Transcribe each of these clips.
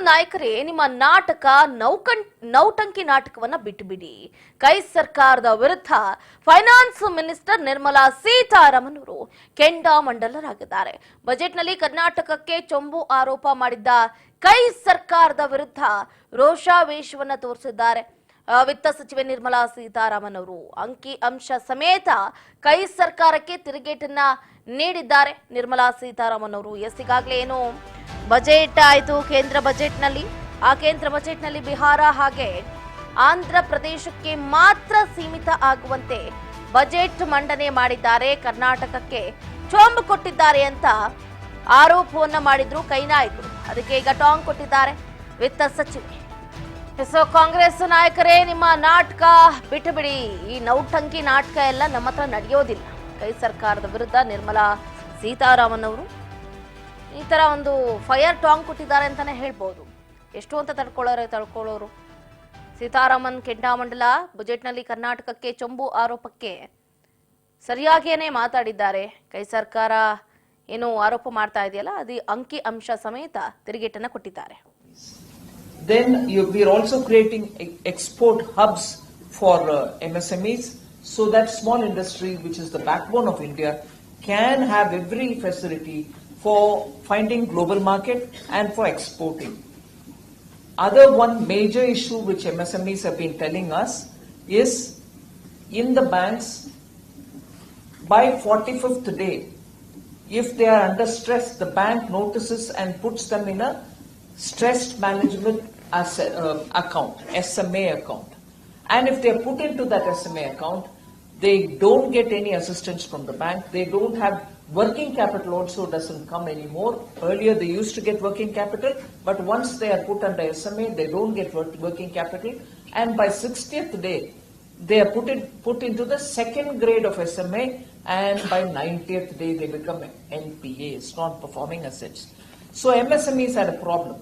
ನಾಯಕರೇ, ನಿಮ್ಮ ನಾಟಕ ನೌಟಂಕಿ ನಾಟಕವನ್ನ ಬಿಟ್ಟುಬಿಡಿ. ಕೈ ಸರ್ಕಾರದ ವಿರುದ್ಧ ಫೈನಾನ್ಸ್ ಮಿನಿಸ್ಟರ್ ನಿರ್ಮಲಾ ಸೀತಾರಾಮನ್ ಅವರು ಕೆಂಡಾಮಂಡಲರಾಗಿದ್ದಾರೆ. ಬಜೆಟ್ನಲ್ಲಿ ಕರ್ನಾಟಕಕ್ಕೆ ಚೊಂಬು ಆರೋಪ ಮಾಡಿದ್ದ ಕೈ ಸರ್ಕಾರದ ವಿರುದ್ಧ ರೋಷಾವೇಶವನ್ನ ತೋರಿಸಿದ್ದಾರೆ. ವಿತ್ತ ಸಚಿವೆ ನಿರ್ಮಲಾ ಸೀತಾರಾಮನ್ ಅವರು ಅಂಕಿ ಅಂಶ ಸಮೇತ ಕೈ ಸರ್ಕಾರಕ್ಕೆ ತಿರುಗೇಟನ್ನ ನೀಡಿದ್ದಾರೆ. ನಿರ್ಮಲಾ ಸೀತಾರಾಮನ್ ಅವರು ಈಗಾಗಲೇ ಏನು ಬಜೆಟ್ ಆಯಿತು ಕೇಂದ್ರ ಬಜೆಟ್ನಲ್ಲಿ, ಆ ಕೇಂದ್ರ ಬಜೆಟ್ನಲ್ಲಿ ಬಿಹಾರ ಹಾಗೆ ಆಂಧ್ರ ಪ್ರದೇಶಕ್ಕೆ ಮಾತ್ರ ಸೀಮಿತ ಆಗುವಂತೆ ಬಜೆಟ್ ಮಂಡನೆ ಮಾಡಿದ್ದಾರೆ. ಕರ್ನಾಟಕಕ್ಕೆ ಚೊಂಬು ಕೊಟ್ಟಿದ್ದಾರೆ ಅಂತ ಆರೋಪವನ್ನ ಮಾಡಿದ್ರು ಕೈ ನಾಯಕರು. ಅದಕ್ಕೆ ಈಗ ಟಾಂಗ್ ಕೊಟ್ಟಿದ್ದಾರೆ ವಿತ್ತ ಸಚಿವೆ. ಸೊ ಕಾಂಗ್ರೆಸ್ ನಾಯಕರೇ, ನಿಮ್ಮ ನಾಟಕ ಬಿಟ್ಟು ಬಿಡಿ. ಈ ನೌಟಂಕಿ ನಾಟಕ ಎಲ್ಲ ನಮ್ಮ ಹತ್ರ ನಡೆಯೋದಿಲ್ಲ. ಕೈ ಸರ್ಕಾರದ ವಿರುದ್ಧ ನಿರ್ಮಲಾ ಸೀತಾರಾಮನ್ ಅವರು ಈ ತರ ಒಂದು ಫೈರ್ ಟಾಂಗ್ ಕೊಟ್ಟಿದ್ದಾರೆ ಅಂತಾನೆ ಹೇಳ್ಬೋದು. ಎಷ್ಟು ಅಂತ ತಡ್ಕೊಳ್ಳೋರು ಸೀತಾರಾಮನ್ ಕೆಂಡಾಮಂಡಲ ಬಜೆಟ್ನಲ್ಲಿ ಕರ್ನಾಟಕಕ್ಕೆ ಚೊಂಬು ಆರೋಪಕ್ಕೆ ಸರಿಯಾಗಿಯೇ ಮಾತಾಡಿದ್ದಾರೆ. ಕೈ ಸರ್ಕಾರ ಏನು ಆರೋಪ ಮಾಡ್ತಾ ಇದೆಯಲ್ಲ, ಅದು ಅಂಕಿ ಅಂಶ ಸಮೇತ ತಿರುಗೇಟನ್ನ ಕೊಟ್ಟಿದ್ದಾರೆ. Then we are also creating export hubs for MSMEs so that small industry, which is the backbone of India, can have every facility for finding global market and for exporting. One major issue which MSMEs have been telling us is in the banks by 45th day, if they are under stress, the bank notices and puts them in a stressed management account, SMA account. And if they are put into that SMA account, they don't get any assistance from the bank. They don't have working capital also doesn't come anymore. Earlier they used to get working capital, but once they are put under SMA, they don't get working capital. And by 60th day, they are put into the second grade of SMA, and by 90th day they become NPAs, non-performing assets. So MSMEs had a problem.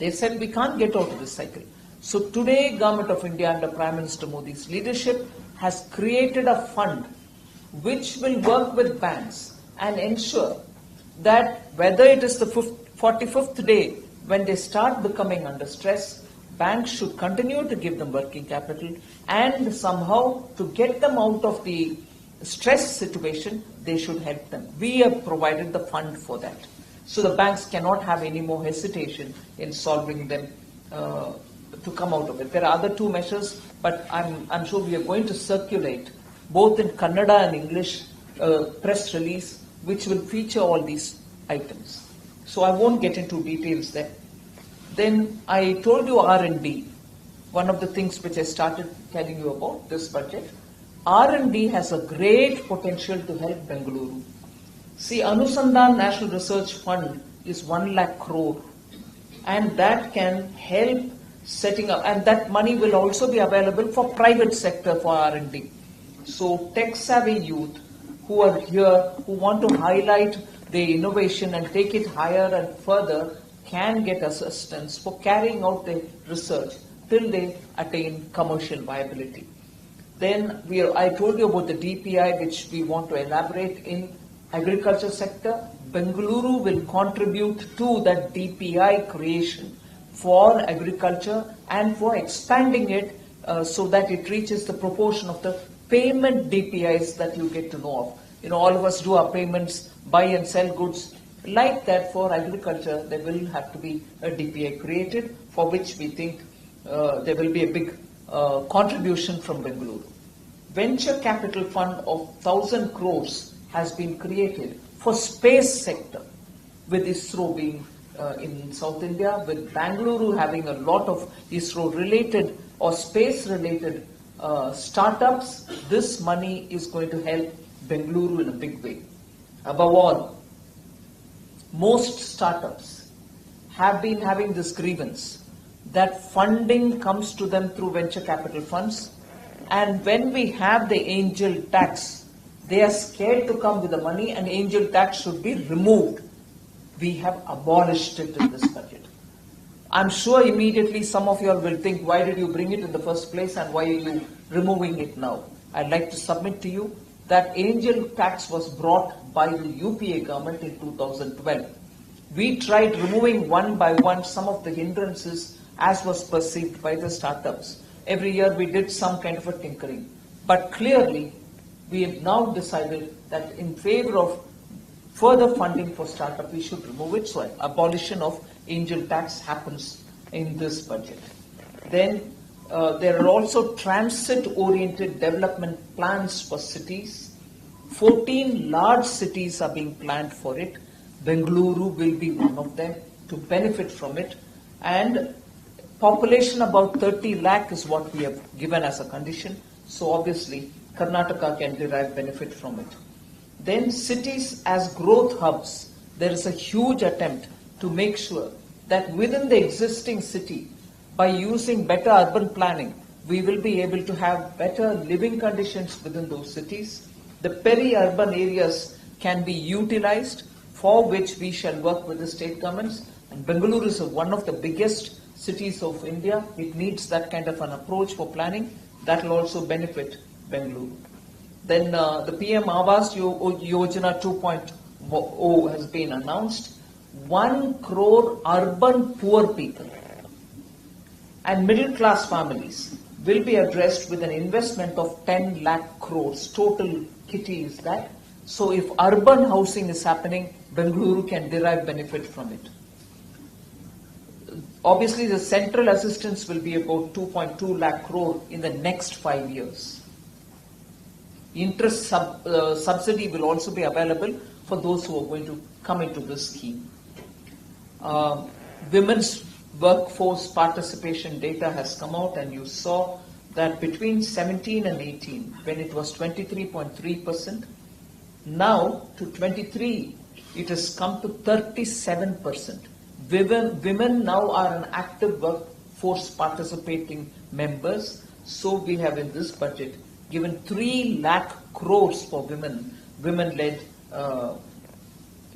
They said we can't get out of this cycle. So today, Government of India under Prime Minister Modi's leadership has created a fund which will work with banks and ensure that whether it is the 45th day when they start becoming under stress, banks should continue to give them working capital, and somehow to get them out of the stress situation, they should help them. We have provided the fund for that. So the banks cannot have any more hesitation in solving them to come out of it. There are other two measures, but I'm sure we are going to circulate both in Kannada and English press release, which will feature all these items. So I won't get into details there. Then I told you R&D. One of the things which I started telling you about this budget, R&D has a great potential to help Bengaluru. See, Anusandhan National Research Fund is 1 lakh crore, and that can help setting up, and that money will also be available for private sector for R&D. So tech-savvy youth who are here, who want to highlight the innovation and take it higher and further, can get assistance for carrying out their research till they attain commercial viability. Then I told you about the DPI, which we want to elaborate in agriculture sector. Bengaluru will contribute to that DPI creation for agriculture and for expanding it so that it reaches the proportion of the payment DPIs that you get to know of. All of us do our payments, buy and sell goods. Like that, for agriculture, there will have to be a DPI created, for which we think there will be a big contribution from Bengaluru. Venture capital fund of 1,000 crores has been created for space sector, with ISRO being in South India, with Bangalore having a lot of ISRO related or space related startups. This money is going to help Bengaluru in a big way. Above all, most startups have been having this grievance that funding comes to them through venture capital funds, and when we have the angel tax, they are scared to come with the money, and angel tax should be removed. We have abolished it in this budget. I'm sure immediately some of you all will think, why did you bring it in the first place and why are you removing it now? I'd like to submit to you that angel tax was brought by the UPA government in 2012. we tried removing one by one some of the hindrances as was perceived by the startups. Every year we did some kind of a tinkering. But clearly, we have now decided that in favor of further funding for startup, we should remove it. So abolition of angel tax happens in this budget. Then there are also transit-oriented development plans for cities. 14 large cities are being planned for it. Bengaluru will be one of them to benefit from it. And population about 30 lakh is what we have given as a condition. So obviously, Karnataka can derive benefit from it. Then cities as growth hubs, there is a huge attempt to make sure that within the existing city, by using better urban planning, we will be able to have better living conditions within those cities. The peri-urban areas can be utilized, for which we shall work with the state governments. And Bengaluru is one of the biggest cities of India. It needs that kind of an approach for planning. That will also benefit Bengaluru. Then the PM Awas Yojana 2.0 has been announced. 1 crore urban poor people and middle class families will be addressed with an investment of 10 lakh crores. Total kitty is that. So if urban housing is happening, Bengaluru can derive benefit from it. Obviously, the central assistance will be about 2.2 lakh crore in the next 5 years. Interest subsidy will also be available for those who are going to come into this scheme. Women's workforce participation data has come out, and you saw that between 17 and 18, when it was 23.3%, now to 23, it has come to 37%. Women now are an active workforce participating members. So we have in this budget given 3 lakh crores for women-led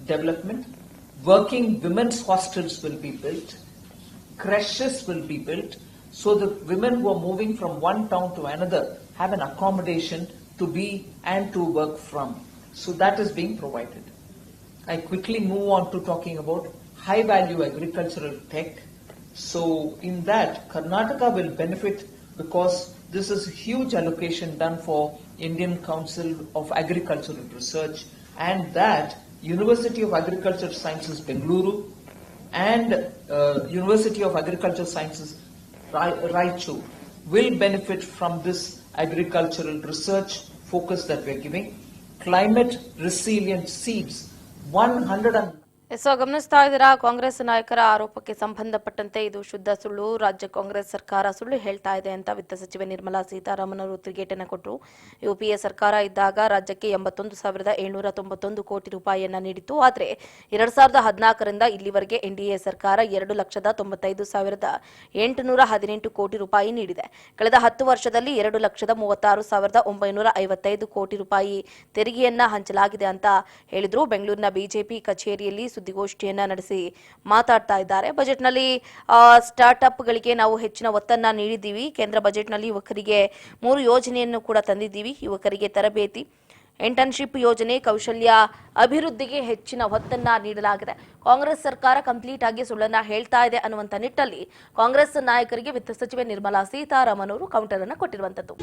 development. Working women's hostels will be built. Creches will be built. So the women who are moving from one town to another have an accommodation to be and to work from. So that is being provided. I quickly move on to talking about high value agricultural tech. So in that, Karnataka will benefit because this is a huge allocation done for Indian Council of Agricultural Research, and that University of Agricultural Sciences Bengaluru and University of Agricultural Sciences Raichur will benefit from this agricultural research focus that we are giving. Climate resilient seeds, 100 so ಗಮನಿಸ್ತಾ ಇದ್ದೀರಾ, ಕಾಂಗ್ರೆಸ್ ನಾಯಕರ ಆರೋಪಕ್ಕೆ ಸಂಬಂಧಪಟ್ಟಂತೆ ಇದು ಶುದ್ಧ ಸುಳ್ಳು. ರಾಜ್ಯ ಕಾಂಗ್ರೆಸ್ ಸರ್ಕಾರ ಸುಳ್ಳು ಹೇಳ್ತಾ ಇದೆ ಅಂತ ವಿತ್ತ ಸಚಿವೆ ನಿರ್ಮಲಾ ಸೀತಾರಾಮನ್ ಅವರು ತಿರುಗೇಟನ್ನು ಕೊಟ್ಟರು. ಯುಪಿಎ ಸರ್ಕಾರ ಇದ್ದಾಗ ರಾಜ್ಯಕ್ಕೆ 81,791 ಕೋಟಿ ರೂಪಾಯಿಯನ್ನ ನೀಡಿತ್ತು. ಆದರೆ 2014ರಿಂದ ಇಲ್ಲಿವರೆಗೆ ಎನ್ಡಿಎ ಸರ್ಕಾರ 2,95,818 ಕೋಟಿ ರೂಪಾಯಿ ನೀಡಿದೆ. ಕಳೆದ 10 ವರ್ಷದಲ್ಲಿ 2,36,955 ಕೋಟಿ ರೂಪಾಯಿ ತೆರಿಗೆಯನ್ನ ಹಂಚಲಾಗಿದೆ ಅಂತ ಹೇಳಿದ್ರು. ಬೆಂಗಳೂರಿನ ಬಿಜೆಪಿ ಕಚೇರಿಯಲ್ಲಿ ಸುದ್ದಿಗೋಷ್ಠಿಯನ್ನ ನಡೆಸಿ ಮಾತಾಡ್ತಾ ಇದ್ದಾರೆ. ಬಜೆಟ್ನಲ್ಲಿ ಸ್ಟಾರ್ಟ್ಅಪ್ಗಳಿಗೆ ನಾವು ಹೆಚ್ಚಿನ ಒತ್ತನ್ನ ನೀಡಿದ್ದೀವಿ. ಕೇಂದ್ರ ಬಜೆಟ್ನಲ್ಲಿ ಯುವಕರಿಗೆ 3 ಯೋಜನೆಯನ್ನು ಕೂಡ ತಂದಿದ್ದೀವಿ. ಯುವಕರಿಗೆ ತರಬೇತಿ, ಇಂಟರ್ನ್ಶಿಪ್ ಯೋಜನೆ, ಕೌಶಲ್ಯ ಅಭಿವೃದ್ಧಿಗೆ ಹೆಚ್ಚಿನ ಒತ್ತನ್ನ ನೀಡಲಾಗಿದೆ. ಕಾಂಗ್ರೆಸ್ ಸರ್ಕಾರ ಕಂಪ್ಲೀಟ್ ಆಗಿ ಸುಳ್ಳನ್ನ ಹೇಳ್ತಾ ಇದೆ ಅನ್ನುವಂತ ನಿಟ್ಟಲ್ಲಿ ಕಾಂಗ್ರೆಸ್ ನಾಯಕರಿಗೆ ವಿತ್ತ ಸಚಿವೆ ನಿರ್ಮಲಾ ಸೀತಾರಾಮನ್ ಅವರು ಕೌಂಟರ್ ಅನ್ನು ಕೊಟ್ಟಿರುವಂತದ್ದು.